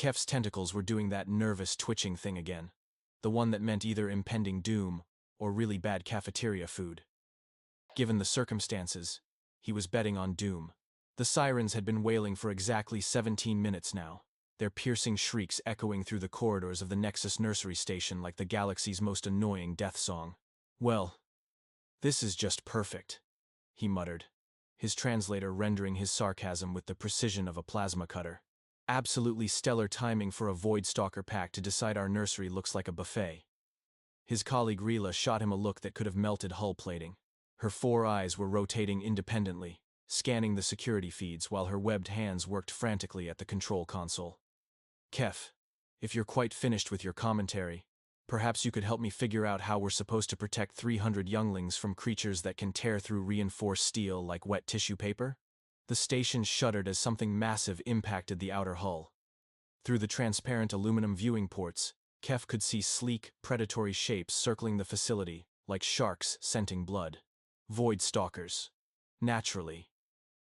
Kef's tentacles were doing that nervous twitching thing again, the one that meant either impending doom or really bad cafeteria food. Given the circumstances, he was betting on doom. The sirens had been wailing for exactly 17 minutes now, their piercing shrieks echoing through the corridors of the Nexus Nursery Station like the galaxy's most annoying death song. "Well, this is just perfect," he muttered, his translator rendering his sarcasm with the precision of a plasma cutter. "Absolutely stellar timing for a Void Stalker pack to decide our nursery looks like a buffet." His colleague Rila shot him a look that could have melted hull plating. Her 4 eyes were rotating independently, scanning the security feeds while her webbed hands worked frantically at the control console. "Kef, if you're quite finished with your commentary, perhaps you could help me figure out how we're supposed to protect 300 younglings from creatures that can tear through reinforced steel like wet tissue paper?" The station shuddered as something massive impacted the outer hull. Through the transparent aluminum viewing ports, Kef could see sleek, predatory shapes circling the facility, like sharks scenting blood. Void Stalkers. Naturally.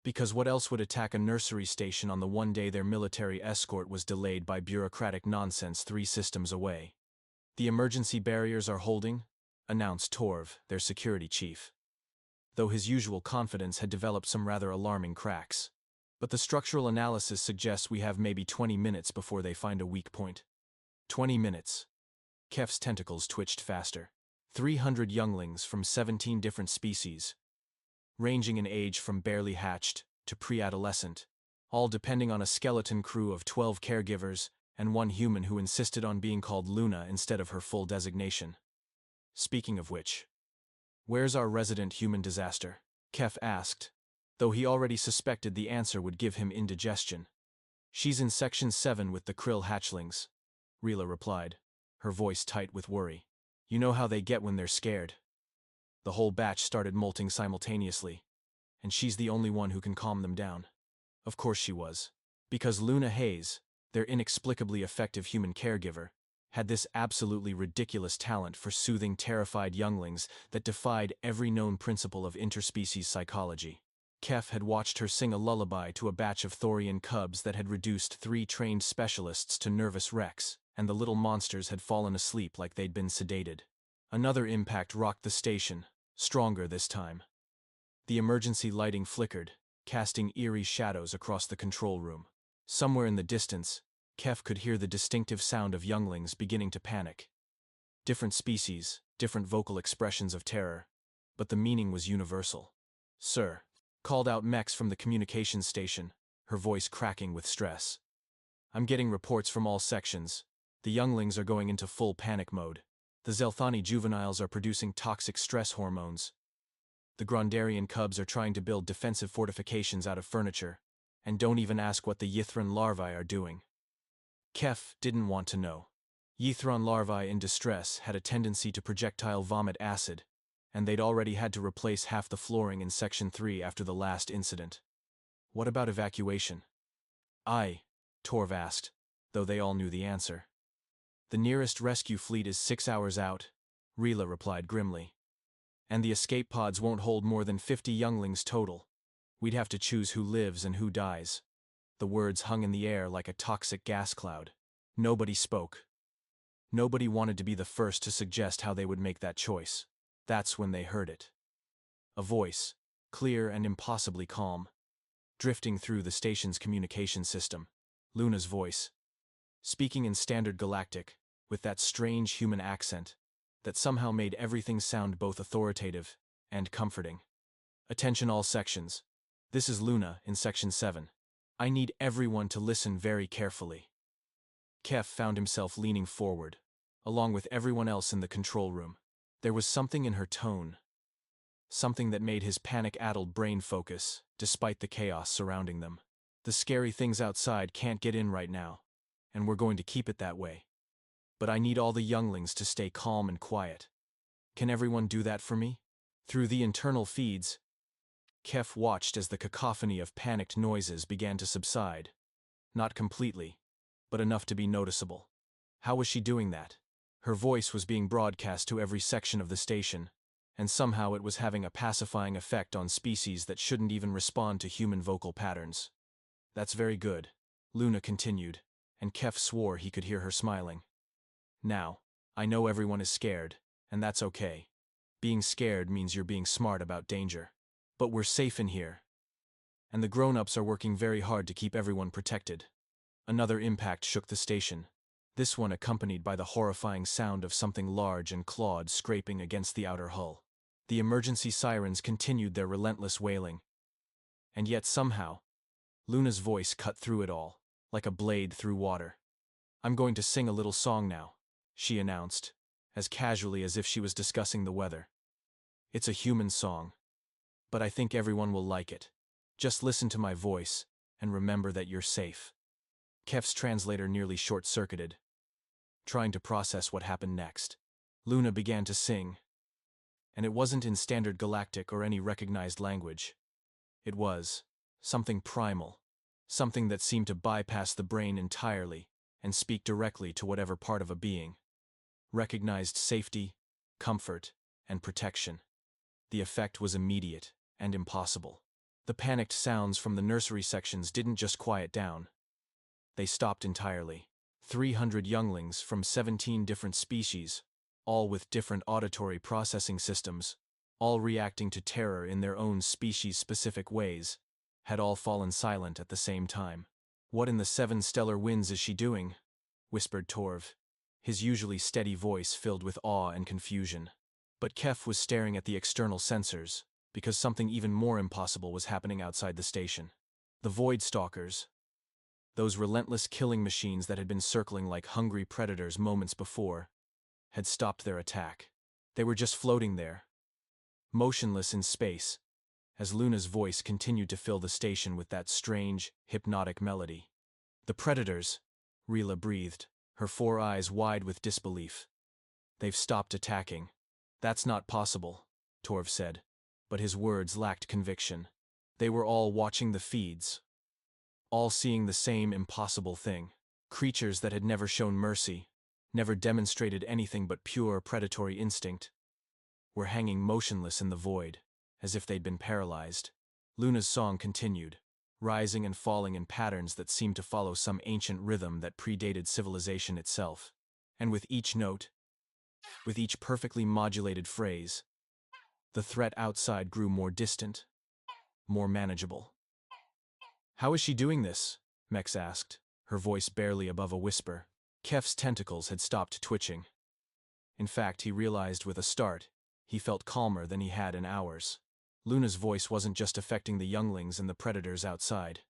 Because what else would attack a nursery station on the one day their military escort was delayed by bureaucratic nonsense 3 systems away? "The emergency barriers are holding," announced Torv, their security chief. Though his usual confidence had developed some rather alarming cracks. "But the structural analysis suggests we have maybe 20 minutes before they find a weak point." 20 minutes. Kef's tentacles twitched faster. 300 younglings from 17 different species, ranging in age from barely hatched to pre-adolescent, all depending on a skeleton crew of 12 caregivers and 1 human who insisted on being called Luna instead of her full designation. Speaking of which, "Where's our resident human disaster?" Kef asked, though he already suspected the answer would give him indigestion. "She's in Section 7 with the krill hatchlings," Rila replied, her voice tight with worry. "You know how they get when they're scared." The whole batch started molting simultaneously, and she's the only one who can calm them down. Of course she was. Because Luna Hayes, their inexplicably effective human caregiver, had this absolutely ridiculous talent for soothing terrified younglings that defied every known principle of interspecies psychology. Kef had watched her sing a lullaby to a batch of Thorian cubs that had reduced 3 trained specialists to nervous wrecks, and the little monsters had fallen asleep like they'd been sedated. Another impact rocked the station, stronger this time. The emergency lighting flickered, casting eerie shadows across the control room. Somewhere in the distance, Kef could hear the distinctive sound of younglings beginning to panic. Different species, different vocal expressions of terror, but the meaning was universal. "Sir," called out Mex from the communications station, her voice cracking with stress. "I'm getting reports from all sections. The younglings are going into full panic mode. The Zelthani juveniles are producing toxic stress hormones. The Grondarian cubs are trying to build defensive fortifications out of furniture, and don't even ask what the Yithran larvae are doing." Kef didn't want to know. Yithran larvae in distress had a tendency to projectile vomit acid, and they'd already had to replace half the flooring in Section 3 after the last incident. "What about evacuation?" "Aye," Torv asked, though they all knew the answer. "The nearest rescue fleet is 6 hours out," Rila replied grimly. "And the escape pods won't hold more than 50 younglings total. We'd have to choose who lives and who dies." The words hung in the air like a toxic gas cloud. Nobody spoke. Nobody wanted to be the first to suggest how they would make that choice. That's when they heard it. A voice, clear and impossibly calm, drifting through the station's communication system. Luna's voice, speaking in standard galactic, with that strange human accent that somehow made everything sound both authoritative and comforting. "Attention all sections. This is Luna in Section 7. I need everyone to listen very carefully." Kef found himself leaning forward, along with everyone else in the control room. There was something in her tone, something that made his panic-addled brain focus, despite the chaos surrounding them. "The scary things outside can't get in right now, and we're going to keep it that way. But I need all the younglings to stay calm and quiet. Can everyone do that for me?" Through the internal feeds, Kef watched as the cacophony of panicked noises began to subside. Not completely, but enough to be noticeable. How was she doing that? Her voice was being broadcast to every section of the station, and somehow it was having a pacifying effect on species that shouldn't even respond to human vocal patterns. "That's very good," Luna continued, and Kef swore he could hear her smiling. Now, I know everyone is scared, and that's okay. Being scared means you're being smart about danger. But we're safe in here. And the grown-ups are working very hard to keep everyone protected. Another impact shook the station, this one accompanied by the horrifying sound of something large and clawed scraping against the outer hull. The emergency sirens continued their relentless wailing. And yet somehow, Luna's voice cut through it all, like a blade through water. "I'm going to sing a little song now," she announced, as casually as if she was discussing the weather. "It's a human song. But I think everyone will like it. Just listen to my voice, and remember that you're safe." Kef's translator nearly short-circuited, trying to process what happened next. Luna began to sing. And it wasn't in standard galactic or any recognized language. It was something primal, something that seemed to bypass the brain entirely and speak directly to whatever part of a being. Recognized safety, comfort, and protection. The effect was immediate and impossible. The panicked sounds from the nursery sections didn't just quiet down. They stopped entirely. 300 younglings from 17 different species, all with different auditory processing systems, all reacting to terror in their own species-specific ways, had all fallen silent at the same time. "What in the seven stellar winds is she doing?" whispered Torv, his usually steady voice filled with awe and confusion. But Kef was staring at the external sensors, because something even more impossible was happening outside the station. The Void Stalkers, those relentless killing machines that had been circling like hungry predators moments before, had stopped their attack. They were just floating there, motionless in space, as Luna's voice continued to fill the station with that strange, hypnotic melody. "The predators," Rila breathed, her 4 eyes wide with disbelief. "They've stopped attacking." "That's not possible," Torv said, but his words lacked conviction. They were all watching the feeds, all seeing the same impossible thing. Creatures that had never shown mercy, never demonstrated anything but pure predatory instinct, were hanging motionless in the void, as if they'd been paralyzed. Luna's song continued, rising and falling in patterns that seemed to follow some ancient rhythm that predated civilization itself. And with each note, with each perfectly modulated phrase, the threat outside grew more distant, more manageable. "How is she doing this?" Mex asked, her voice barely above a whisper. Kef's tentacles had stopped twitching. In fact, he realized with a start, he felt calmer than he had in hours. Luna's voice wasn't just affecting the younglings and the predators outside.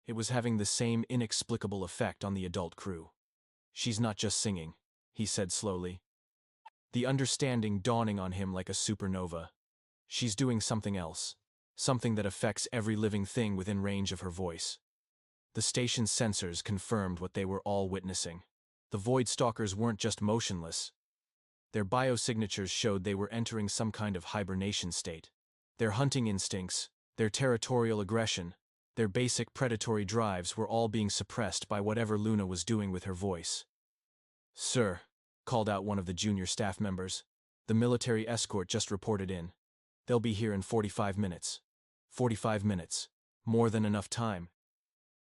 It was having the same inexplicable effect on the adult crew. "She's not just singing," he said slowly, the understanding dawning on him like a supernova. "She's doing something else. Something that affects every living thing within range of her voice." The station's sensors confirmed what they were all witnessing. The Void Stalkers weren't just motionless. Their biosignatures showed they were entering some kind of hibernation state. Their hunting instincts, their territorial aggression, their basic predatory drives were all being suppressed by whatever Luna was doing with her voice. "Sir," called out one of the junior staff members, "the military escort just reported in. They'll be here in 45 minutes. 45 minutes. More than enough time."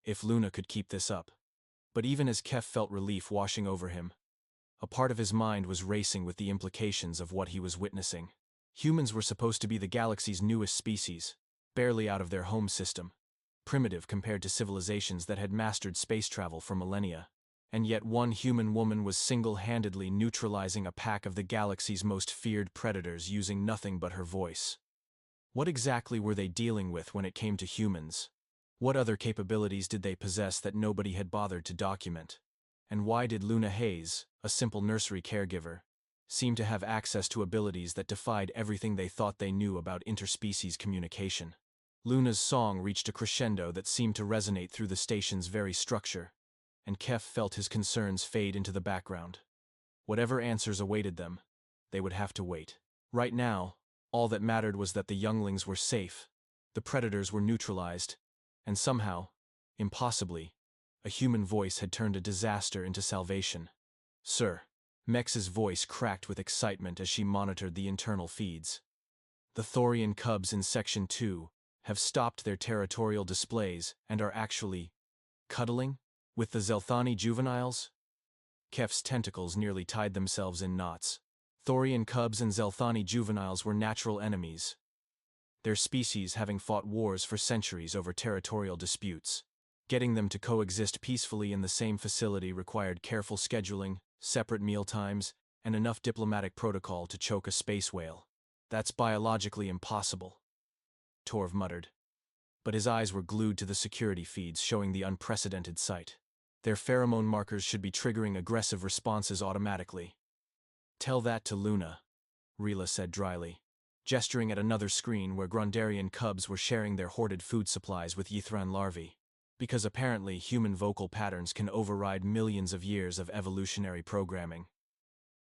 If Luna could keep this up. But even as Kef felt relief washing over him, a part of his mind was racing with the implications of what he was witnessing. Humans were supposed to be the galaxy's newest species, barely out of their home system, primitive compared to civilizations that had mastered space travel for millennia. And yet one human woman was single-handedly neutralizing a pack of the galaxy's most feared predators using nothing but her voice. What exactly were they dealing with when it came to humans? What other capabilities did they possess that nobody had bothered to document? And why did Luna Hayes, a simple nursery caregiver, seem to have access to abilities that defied everything they thought they knew about interspecies communication? Luna's song reached a crescendo that seemed to resonate through the station's very structure, and Kef felt his concerns fade into the background. Whatever answers awaited them, they would have to wait. Right now, all that mattered was that the younglings were safe, the predators were neutralized, and somehow, impossibly, a human voice had turned a disaster into salvation. "Sir." Mex's voice cracked with excitement as she monitored the internal feeds. "The Thorian cubs in Section 2 have stopped their territorial displays and are actually cuddling With the Zelthani juveniles? Kef's tentacles nearly tied themselves in knots. Thorian cubs and Zelthani juveniles were natural enemies, their species having fought wars for centuries over territorial disputes. Getting them to coexist peacefully in the same facility required careful scheduling, separate meal times, and enough diplomatic protocol to choke a space whale. That's biologically impossible, Torv muttered. But his eyes were glued to the security feeds showing the unprecedented sight. Their pheromone markers should be triggering aggressive responses automatically. Tell that to Luna, Rila said dryly, gesturing at another screen where Grondarian cubs were sharing their hoarded food supplies with Yithran larvae. Because apparently human vocal patterns can override millions of years of evolutionary programming.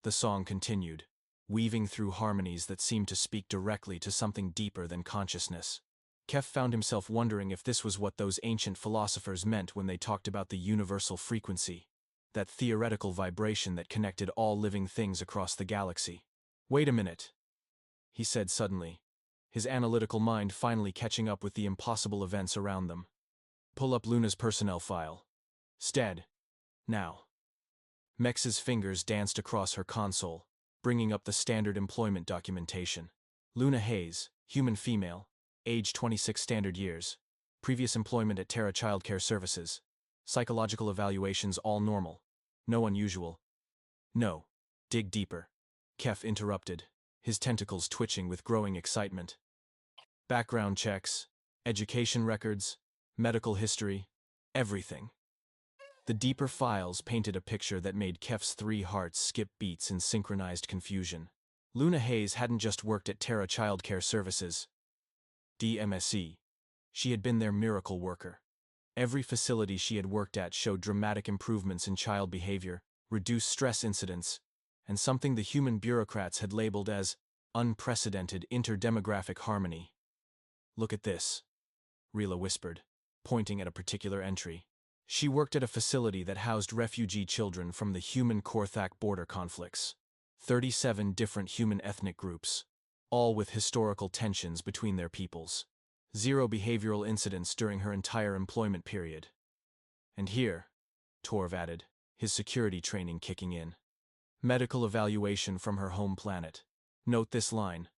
The song continued, weaving through harmonies that seemed to speak directly to something deeper than consciousness. Kef found himself wondering if this was what those ancient philosophers meant when they talked about the universal frequency, that theoretical vibration that connected all living things across the galaxy. Wait a minute, he said suddenly, his analytical mind finally catching up with the impossible events around them. Pull up Luna's personnel file. Stead. Now. Mex's fingers danced across her console, bringing up the standard employment documentation. Luna Hayes, human female, age 26 standard years, previous employment at Terra Childcare Services, psychological evaluations all normal, no unusual. No. Dig deeper. Kef interrupted, his tentacles twitching with growing excitement. Background checks, education records, medical history, everything. The deeper files painted a picture that made Kef's 3 hearts skip beats in synchronized confusion. Luna Hayes hadn't just worked at Terra Childcare Services, DMSE. She had been their miracle worker. Every facility she had worked at showed dramatic improvements in child behavior, reduced stress incidents, and something the human bureaucrats had labeled as unprecedented interdemographic harmony. Look at this, Rila whispered, pointing at a particular entry. She worked at a facility that housed refugee children from the human Korthak border conflicts. 37 different human ethnic groups, all with historical tensions between their peoples. 0 behavioral incidents during her entire employment period. And here, Torv added, his security training kicking in. Medical evaluation from her home planet. Note this line.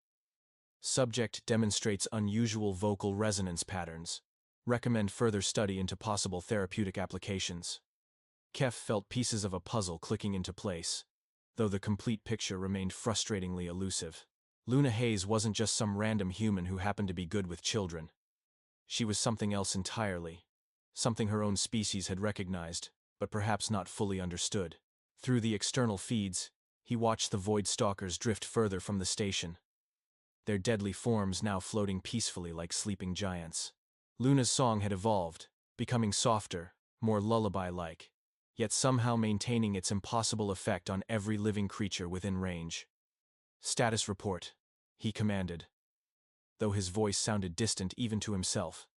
Subject demonstrates unusual vocal resonance patterns. Recommend further study into possible therapeutic applications. Kef felt pieces of a puzzle clicking into place, though the complete picture remained frustratingly elusive. Luna Hayes wasn't just some random human who happened to be good with children. She was something else entirely, something her own species had recognized, but perhaps not fully understood. Through the external feeds, he watched the Void Stalkers drift further from the station, their deadly forms now floating peacefully like sleeping giants. Luna's song had evolved, becoming softer, more lullaby-like, yet somehow maintaining its impossible effect on every living creature within range. Status report, he commanded, though his voice sounded distant even to himself.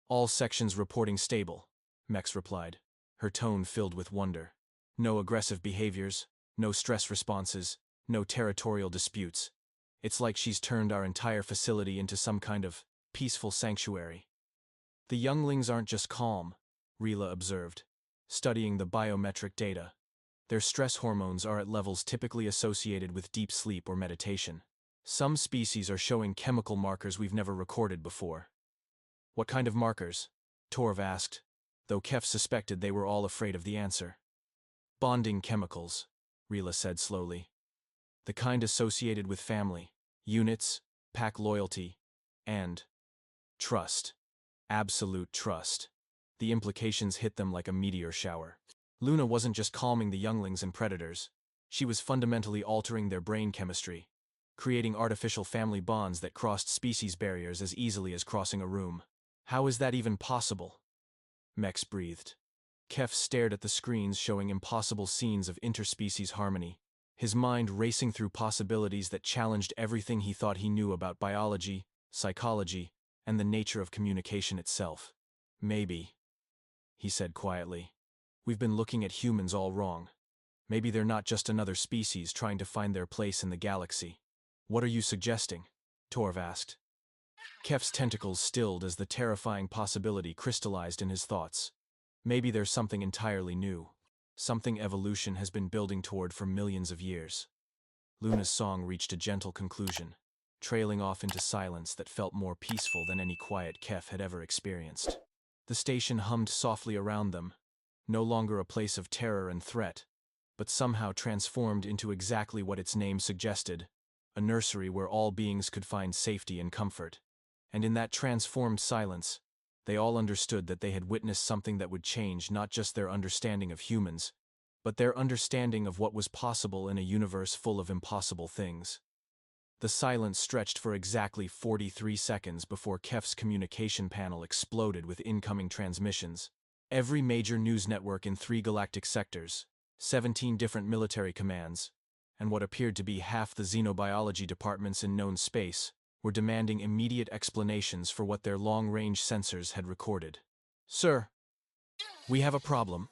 All sections reporting stable, Mex replied, her tone filled with wonder. No aggressive behaviors, no stress responses, no territorial disputes. It's like she's turned our entire facility into some kind of peaceful sanctuary. The younglings aren't just calm, Rila observed, studying the biometric data. Their stress hormones are at levels typically associated with deep sleep or meditation. Some species are showing chemical markers we've never recorded before. What kind of markers? Torv asked, though Kef suspected they were all afraid of the answer. Bonding chemicals, Rila said slowly. The kind associated with family, units, pack loyalty, and trust. Absolute trust. The implications hit them like a meteor shower. Luna wasn't just calming the younglings and predators. She was fundamentally altering their brain chemistry, creating artificial family bonds that crossed species barriers as easily as crossing a room. How is that even possible? Mex breathed. Kef stared at the screens showing impossible scenes of interspecies harmony, his mind racing through possibilities that challenged everything he thought he knew about biology, psychology, and the nature of communication itself. Maybe, he said quietly, we've been looking at humans all wrong. Maybe they're not just another species trying to find their place in the galaxy. What are you suggesting? Torv asked. Kef's tentacles stilled as the terrifying possibility crystallized in his thoughts. Maybe there's something entirely new. Something evolution has been building toward for millions of years. Luna's song reached a gentle conclusion, trailing off into silence that felt more peaceful than any quiet Kef had ever experienced. The station hummed softly around them, no longer a place of terror and threat, but somehow transformed into exactly what its name suggested, a nursery where all beings could find safety and comfort. And in that transformed silence, they all understood that they had witnessed something that would change not just their understanding of humans, but their understanding of what was possible in a universe full of impossible things. The silence stretched for exactly 43 seconds before Kef's communication panel exploded with incoming transmissions. Every major news network in 3 galactic sectors, 17 different military commands, and what appeared to be half the xenobiology departments in known space, were demanding immediate explanations for what their long-range sensors had recorded. "Sir, we have a problem,"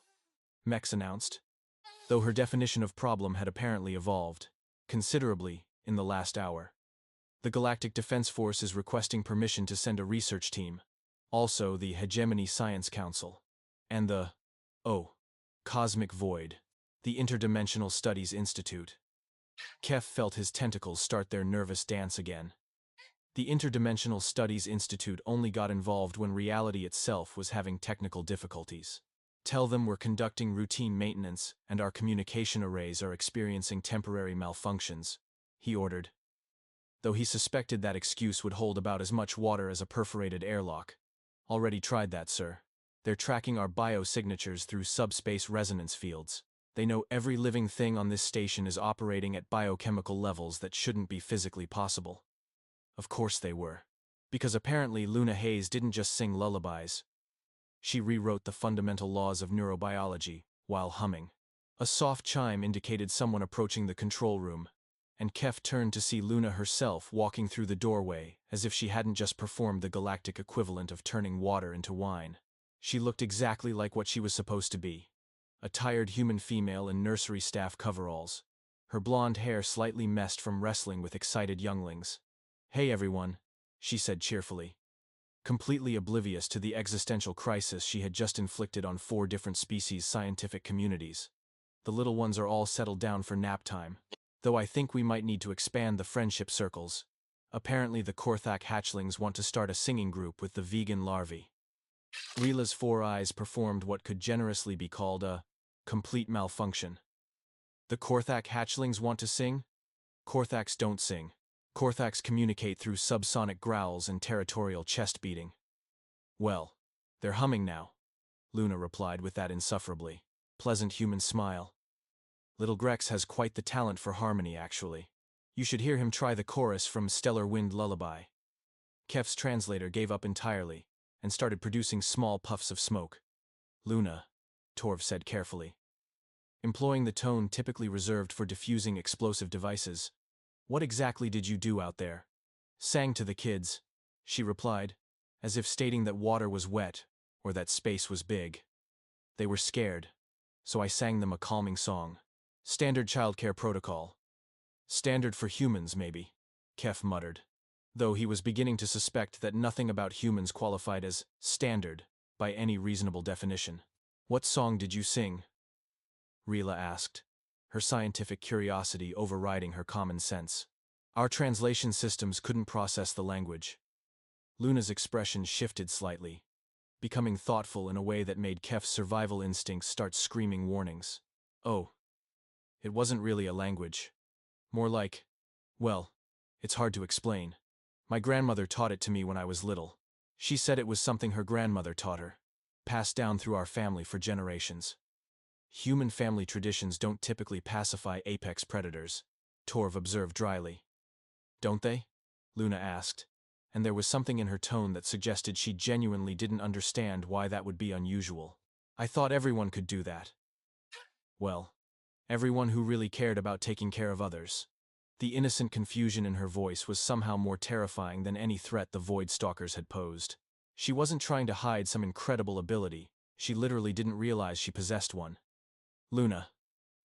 Mex announced, though her definition of problem had apparently evolved considerably in the last hour. "The Galactic Defense Force is requesting permission to send a research team, also the Hegemony Science Council, and the, Cosmic Void, the Interdimensional Studies Institute." Kef felt his tentacles start their nervous dance again. The Interdimensional Studies Institute only got involved when reality itself was having technical difficulties. "Tell them we're conducting routine maintenance and our communication arrays are experiencing temporary malfunctions," he ordered. Though he suspected that excuse would hold about as much water as a perforated airlock. "Already tried that, sir. They're tracking our biosignatures through subspace resonance fields. They know every living thing on this station is operating at biochemical levels that shouldn't be physically possible." Of course they were. Because apparently Luna Hayes didn't just sing lullabies. She rewrote the fundamental laws of neurobiology while humming. A soft chime indicated someone approaching the control room, and Kef turned to see Luna herself walking through the doorway as if she hadn't just performed the galactic equivalent of turning water into wine. She looked exactly like what she was supposed to be. A tired human female in nursery staff coveralls, her blonde hair slightly messed from wrestling with excited younglings. "Hey everyone," she said cheerfully, completely oblivious to the existential crisis she had just inflicted on 4 different species' scientific communities. "The little ones are all settled down for nap time, though I think we might need to expand the friendship circles. Apparently the Korthak hatchlings want to start a singing group with the vegan larvae." Rila's 4 eyes performed what could generously be called a complete malfunction. "The Korthak hatchlings want to sing? Korthaks don't sing. Korthaks communicate through subsonic growls and territorial chest beating." "Well, they're humming now," Luna replied with that insufferably pleasant human smile. "Little Grex has quite the talent for harmony, actually. You should hear him try the chorus from Stellar Wind Lullaby." Kef's translator gave up entirely and started producing small puffs of smoke. "Luna," Torv said carefully, employing the tone typically reserved for diffusing explosive devices, "what exactly did you do out there?" "Sang to the kids," she replied, as if stating that water was wet or that space was big. "They were scared, so I sang them a calming song. Standard childcare protocol. Standard for humans, maybe," Kef muttered, though he was beginning to suspect that nothing about humans qualified as standard by any reasonable definition. "What song did you sing?" Rila asked, her scientific curiosity overriding her common sense. "Our translation systems couldn't process the language." Luna's expression shifted slightly, becoming thoughtful in a way that made Kef's survival instincts start screaming warnings. "Oh, it wasn't really a language. More like, well, it's hard to explain. My grandmother taught it to me when I was little. She said it was something her grandmother taught her, passed down through our family for generations." "Human family traditions don't typically pacify apex predators," Torv observed dryly. "Don't they?" Luna asked, and there was something in her tone that suggested she genuinely didn't understand why that would be unusual. "I thought everyone could do that." "Well, everyone who really cared about taking care of others." The innocent confusion in her voice was somehow more terrifying than any threat the Void Stalkers had posed. She wasn't trying to hide some incredible ability, she literally didn't realize she possessed one. "Luna,"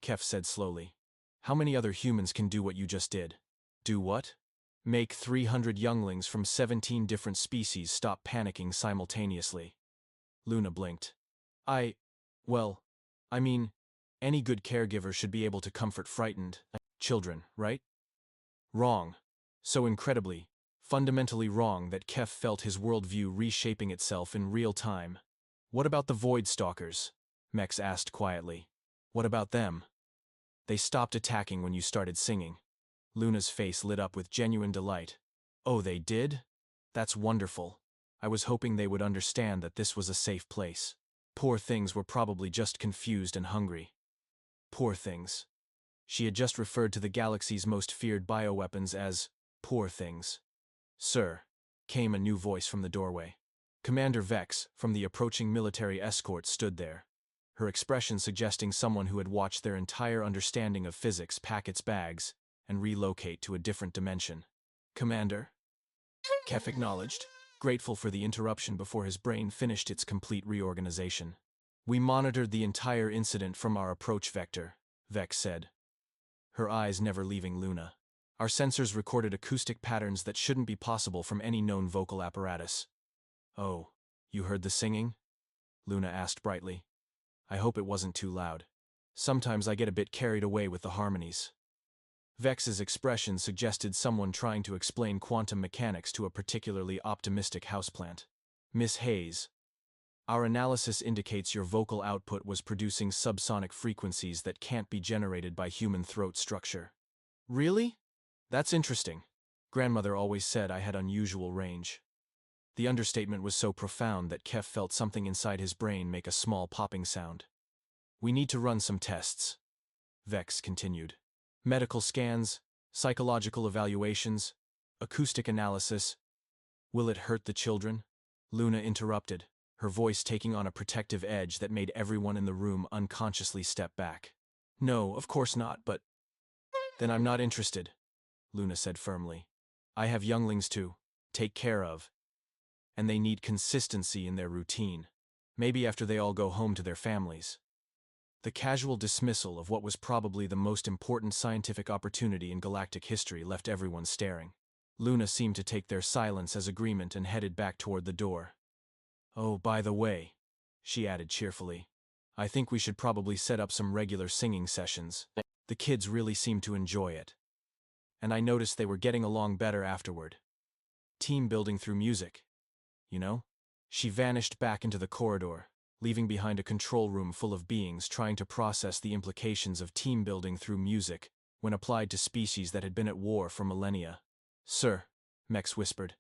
Kef said slowly, "how many other humans can do what you just did?" "Do what?" "Make 300 younglings from 17 different species stop panicking simultaneously." Luna blinked. I, well, I mean, any good caregiver should be able to comfort frightened children, right? Wrong. So incredibly, fundamentally wrong that Kef felt his worldview reshaping itself in real time. What about the Void Stalkers? Mex asked quietly. What about them? They stopped attacking when you started singing. Luna's face lit up with genuine delight. Oh, they did? That's wonderful. I was hoping they would understand that this was a safe place. Poor things were probably just confused and hungry. Poor things. She had just referred to the galaxy's most feared bioweapons as poor things. Sir, came a new voice from the doorway. Commander Vex, from the approaching military escort, stood there, her expression suggesting someone who had watched their entire understanding of physics pack its bags and relocate to a different dimension. Commander? Kef acknowledged, grateful for the interruption before his brain finished its complete reorganization. We monitored the entire incident from our approach vector, Vex said, her eyes never leaving Luna. Our sensors recorded acoustic patterns that shouldn't be possible from any known vocal apparatus. Oh, you heard the singing? Luna asked brightly. I hope it wasn't too loud. Sometimes I get a bit carried away with the harmonies. Vex's expression suggested someone trying to explain quantum mechanics to a particularly optimistic houseplant. Miss Hayes, our analysis indicates your vocal output was producing subsonic frequencies that can't be generated by human throat structure. Really? That's interesting. Grandmother always said I had unusual range. The understatement was so profound that Kef felt something inside his brain make a small popping sound. We need to run some tests, Vex continued. Medical scans, psychological evaluations, acoustic analysis. Will it hurt the children? Luna interrupted, her voice taking on a protective edge that made everyone in the room unconsciously step back. No, of course not, but… Then I'm not interested, Luna said firmly. I have younglings to take care of, and they need consistency in their routine. Maybe after they all go home to their families. The casual dismissal of what was probably the most important scientific opportunity in galactic history left everyone staring. Luna seemed to take their silence as agreement and headed back toward the door. Oh, by the way, she added cheerfully, I think we should probably set up some regular singing sessions. The kids really seemed to enjoy it. And I noticed they were getting along better afterward. Team building through music. You know? She vanished back into the corridor, leaving behind a control room full of beings trying to process the implications of team building through music when applied to species that had been at war for millennia. Sir, Mex whispered,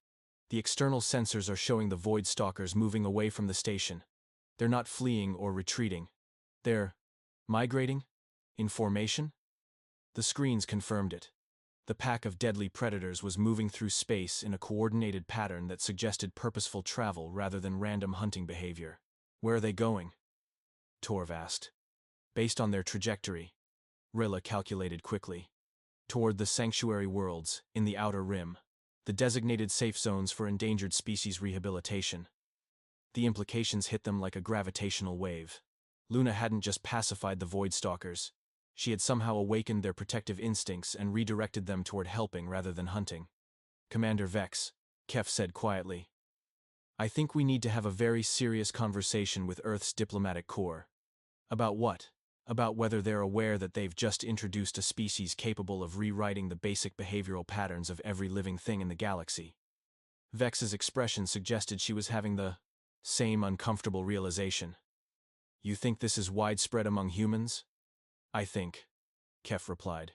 the external sensors are showing the Void Stalkers moving away from the station. They're not fleeing or retreating. They're migrating? In formation? The screens confirmed it. The pack of deadly predators was moving through space in a coordinated pattern that suggested purposeful travel rather than random hunting behavior. Where are they going? Torv asked. Based on their trajectory, Rilla calculated quickly. Toward the sanctuary worlds, in the outer rim, the designated safe zones for endangered species rehabilitation. The implications hit them like a gravitational wave. Luna hadn't just pacified the Void Stalkers. She had somehow awakened their protective instincts and redirected them toward helping rather than hunting. Commander Vex, Kef said quietly. I think we need to have a very serious conversation with Earth's diplomatic corps. About what? About whether they're aware that they've just introduced a species capable of rewriting the basic behavioral patterns of every living thing in the galaxy. Vex's expression suggested she was having the same uncomfortable realization. You think this is widespread among humans? I think, Kef replied,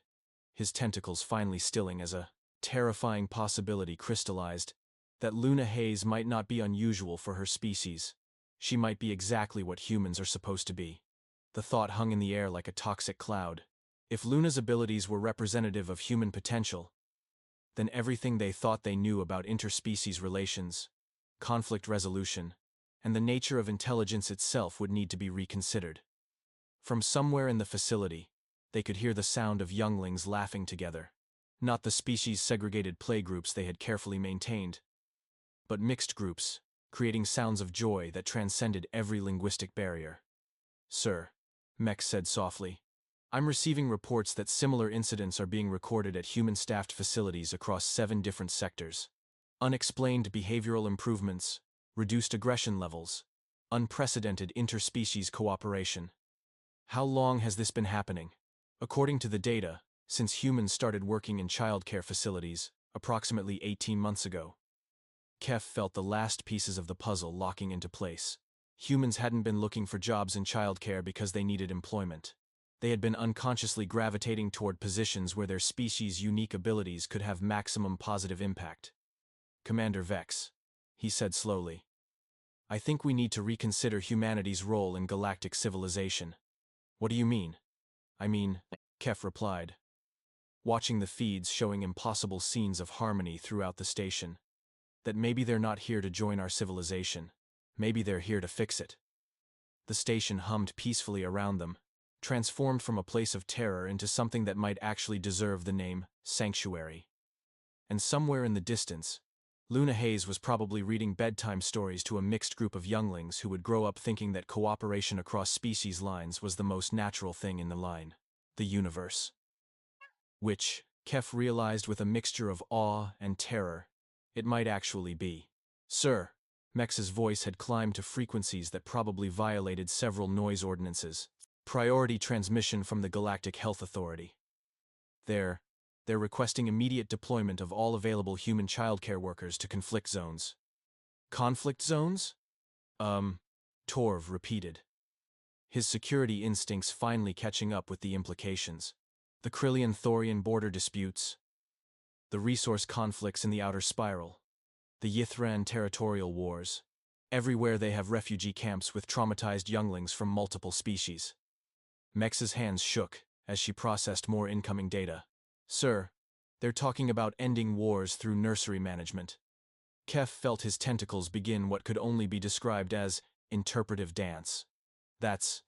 his tentacles finally stilling as a terrifying possibility crystallized, that Luna Hayes might not be unusual for her species. She might be exactly what humans are supposed to be. The thought hung in the air like a toxic cloud. If Luna's abilities were representative of human potential, then everything they thought they knew about interspecies relations, conflict resolution, and the nature of intelligence itself would need to be reconsidered. From somewhere in the facility, they could hear the sound of younglings laughing together. Not the species-segregated playgroups they had carefully maintained, but mixed groups, creating sounds of joy that transcended every linguistic barrier. Sir, Mex said softly, I'm receiving reports that similar incidents are being recorded at human-staffed facilities across 7 different sectors. Unexplained behavioral improvements, reduced aggression levels, unprecedented interspecies cooperation. How long has this been happening? According to the data, since humans started working in childcare facilities, approximately 18 months ago. Kef felt the last pieces of the puzzle locking into place. Humans hadn't been looking for jobs in childcare because they needed employment. They had been unconsciously gravitating toward positions where their species' unique abilities could have maximum positive impact. Commander Vex, he said slowly. I think we need to reconsider humanity's role in galactic civilization. What do you mean? I mean, Kef replied, watching the feeds showing impossible scenes of harmony throughout the station. That maybe they're not here to join our civilization. Maybe they're here to fix it. The station hummed peacefully around them, transformed from a place of terror into something that might actually deserve the name sanctuary. And somewhere in the distance, Luna Hayes was probably reading bedtime stories to a mixed group of younglings who would grow up thinking that cooperation across species lines was the most natural thing in the line, the universe. Which, Kef realized with a mixture of awe and terror, it might actually be. Sir, Mex's voice had climbed to frequencies that probably violated several noise ordinances. Priority transmission from the Galactic Health Authority. They're requesting immediate deployment of all available human childcare workers to conflict zones. Conflict zones? Torv repeated. His security instincts finally catching up with the implications. The Krillian-Thorian border disputes, the resource conflicts in the Outer Spiral, the Yithran territorial wars. Everywhere they have refugee camps with traumatized younglings from multiple species. Mex's hands shook as she processed more incoming data. Sir, they're talking about ending wars through nursery management. Kef felt his tentacles begin what could only be described as interpretive dance. That's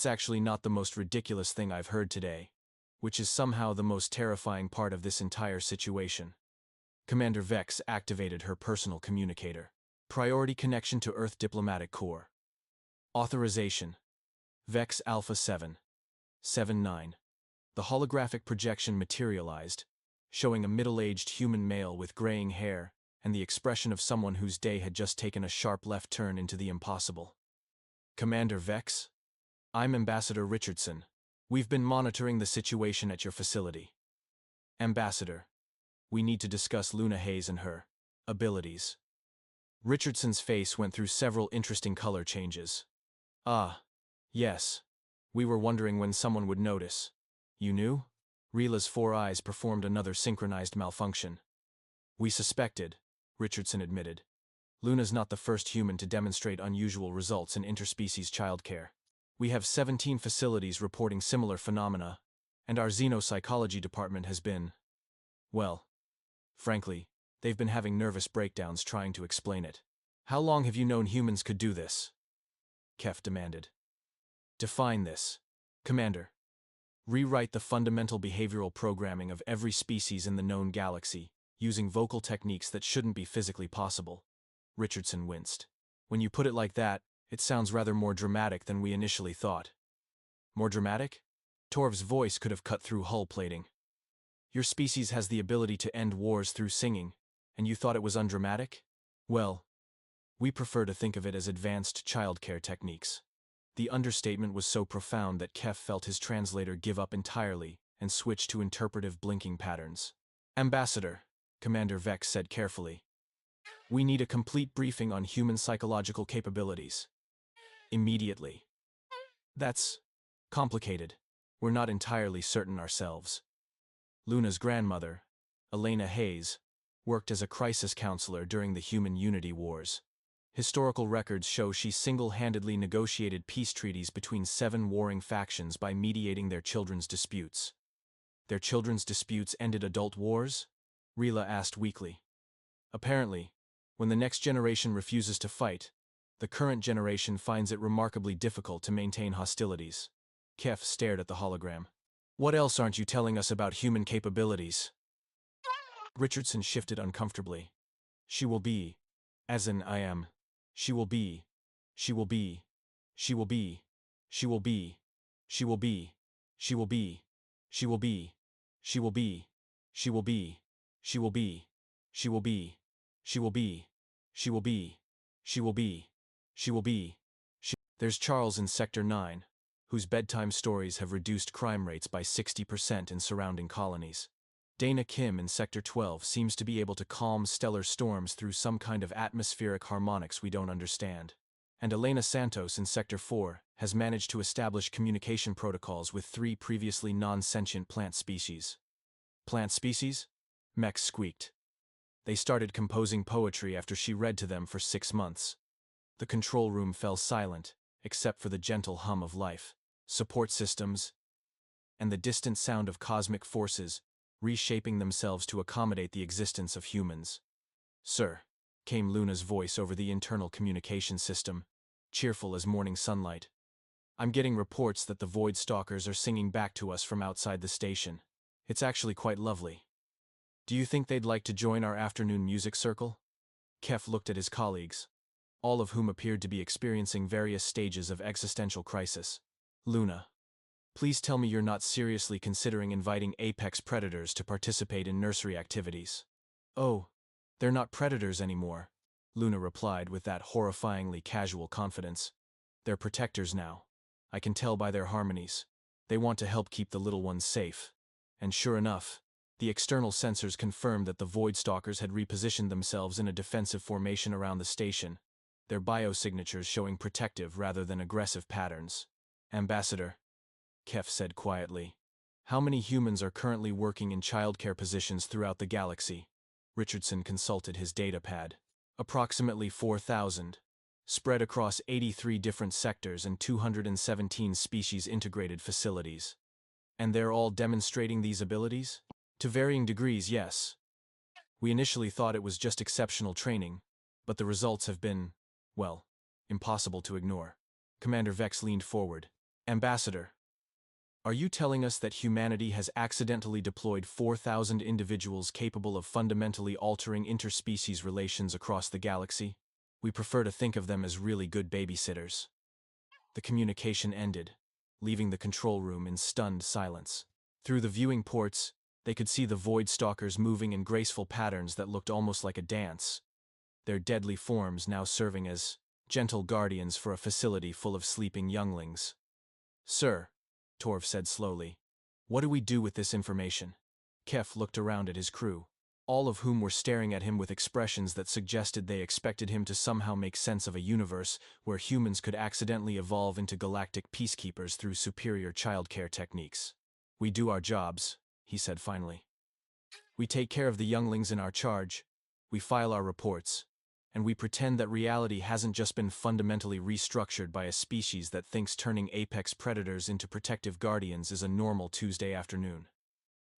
actually not the most ridiculous thing I've heard today, which is somehow the most terrifying part of this entire situation. Commander Vex activated her personal communicator. Priority connection to Earth Diplomatic Corps. Authorization. Vex Alpha 7. 7-9. The holographic projection materialized, showing a middle-aged human male with graying hair and the expression of someone whose day had just taken a sharp left turn into the impossible. Commander Vex? I'm Ambassador Richardson. We've been monitoring the situation at your facility. Ambassador, we need to discuss Luna Hayes and her abilities. Richardson's face went through several interesting color changes. Ah, yes. We were wondering when someone would notice. You knew? Rila's 4 eyes performed another synchronized malfunction. We suspected, Richardson admitted. Luna's not the first human to demonstrate unusual results in interspecies childcare. We have 17 facilities reporting similar phenomena, and our xenopsychology department has been, well, frankly, they've been having nervous breakdowns trying to explain it. How long have you known humans could do this? Kef demanded. Define this, Commander. Rewrite the fundamental behavioral programming of every species in the known galaxy, using vocal techniques that shouldn't be physically possible. Richardson winced. When you put it like that, it sounds rather more dramatic than we initially thought. More dramatic? Torv's voice could have cut through hull plating. Your species has the ability to end wars through singing, and you thought it was undramatic? Well, we prefer to think of it as advanced childcare techniques. The understatement was so profound that Kef felt his translator give up entirely and switch to interpretive blinking patterns. Ambassador, Commander Vex said carefully. We need a complete briefing on human psychological capabilities. Immediately. That's complicated. We're not entirely certain ourselves. Luna's grandmother, Elena Hayes, worked as a crisis counselor during the Human Unity Wars. Historical records show she single-handedly negotiated peace treaties between 7 warring factions by mediating their children's disputes. Their children's disputes ended adult wars? Rila asked weakly. Apparently, when the next generation refuses to fight, the current generation finds it remarkably difficult to maintain hostilities. Kef stared at the hologram. What else aren't you telling us about human capabilities? Richardson shifted uncomfortably. She will be, as in I am. She will be. She will be. She will be. She will be. She will be. She will be. She will be. She will be. She will be. She will be. She will be. She will be. She will be. She will be. She will be. There's Charles in Sector 9, whose bedtime stories have reduced crime rates by 60% in surrounding colonies. Dana Kim in Sector 12 seems to be able to calm stellar storms through some kind of atmospheric harmonics we don't understand. And Elena Santos in Sector 4 has managed to establish communication protocols with 3 previously non-sentient plant species. Plant species? Mex squeaked. They started composing poetry after she read to them for 6 months. The control room fell silent, except for the gentle hum of life, support systems, and the distant sound of cosmic forces reshaping themselves to accommodate the existence of humans. "Sir," came Luna's voice over the internal communication system, cheerful as morning sunlight. "I'm getting reports that the Void Stalkers are singing back to us from outside the station. It's actually quite lovely. Do you think they'd like to join our afternoon music circle?" Kef looked at his colleagues, all of whom appeared to be experiencing various stages of existential crisis. "Luna, please tell me you're not seriously considering inviting apex predators to participate in nursery activities." "Oh, they're not predators anymore," Luna replied with that horrifyingly casual confidence. "They're protectors now. I can tell by their harmonies. They want to help keep the little ones safe." And sure enough, the external sensors confirmed that the Void Stalkers had repositioned themselves in a defensive formation around the station, their biosignatures showing protective rather than aggressive patterns. "Ambassador," Kef said quietly, "how many humans are currently working in childcare positions throughout the galaxy?" Richardson consulted his datapad. "Approximately 4,000, spread across 83 different sectors and 217 species-integrated facilities. And they're all demonstrating these abilities?" "To varying degrees, yes. We initially thought it was just exceptional training, but the results have been, well, impossible to ignore." Commander Vex leaned forward. "Ambassador, are you telling us that humanity has accidentally deployed 4,000 individuals capable of fundamentally altering interspecies relations across the galaxy? We prefer to think of them as really good babysitters." The communication ended, leaving the control room in stunned silence. Through the viewing ports, they could see the Void Stalkers moving in graceful patterns that looked almost like a dance, their deadly forms now serving as gentle guardians for a facility full of sleeping younglings. "Sir," Torv said slowly, "what do we do with this information?" Kef looked around at his crew, all of whom were staring at him with expressions that suggested they expected him to somehow make sense of a universe where humans could accidentally evolve into galactic peacekeepers through superior childcare techniques. "We do our jobs," he said finally. "We take care of the younglings in our charge, we file our reports, and we pretend that reality hasn't just been fundamentally restructured by a species that thinks turning apex predators into protective guardians is a normal Tuesday afternoon.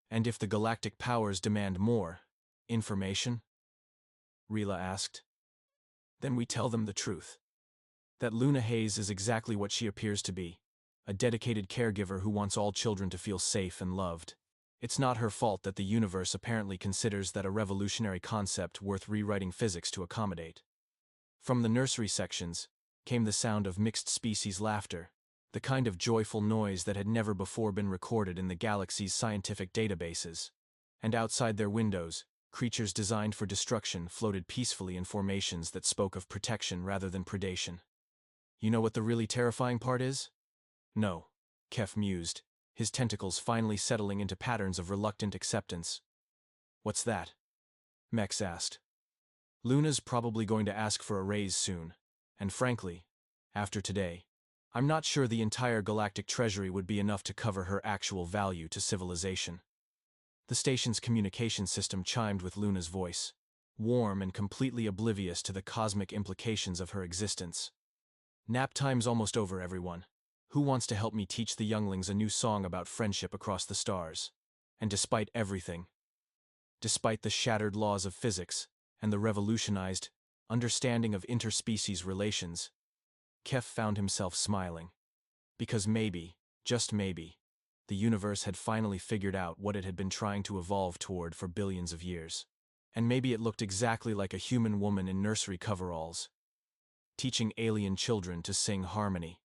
And if the galactic powers demand more information?" Rila asked. "Then we tell them the truth. That Luna Hayes is exactly what she appears to be, a dedicated caregiver who wants all children to feel safe and loved. It's not her fault that the universe apparently considers that a revolutionary concept worth rewriting physics to accommodate." From the nursery sections came the sound of mixed species laughter, the kind of joyful noise that had never before been recorded in the galaxy's scientific databases. And outside their windows, creatures designed for destruction floated peacefully in formations that spoke of protection rather than predation. "You know what the really terrifying part is?" "No," Kef mused, his tentacles finally settling into patterns of reluctant acceptance. "What's that?" Mex asked. "Luna's probably going to ask for a raise soon, and frankly, after today, I'm not sure the entire galactic treasury would be enough to cover her actual value to civilization." The station's communication system chimed with Luna's voice, warm and completely oblivious to the cosmic implications of her existence. "Nap time's almost over, everyone. Who wants to help me teach the younglings a new song about friendship across the stars?" And despite everything, despite the shattered laws of physics and the revolutionized understanding of interspecies relations, Kef found himself smiling. Because maybe, just maybe, the universe had finally figured out what it had been trying to evolve toward for billions of years. And maybe it looked exactly like a human woman in nursery coveralls, teaching alien children to sing harmony.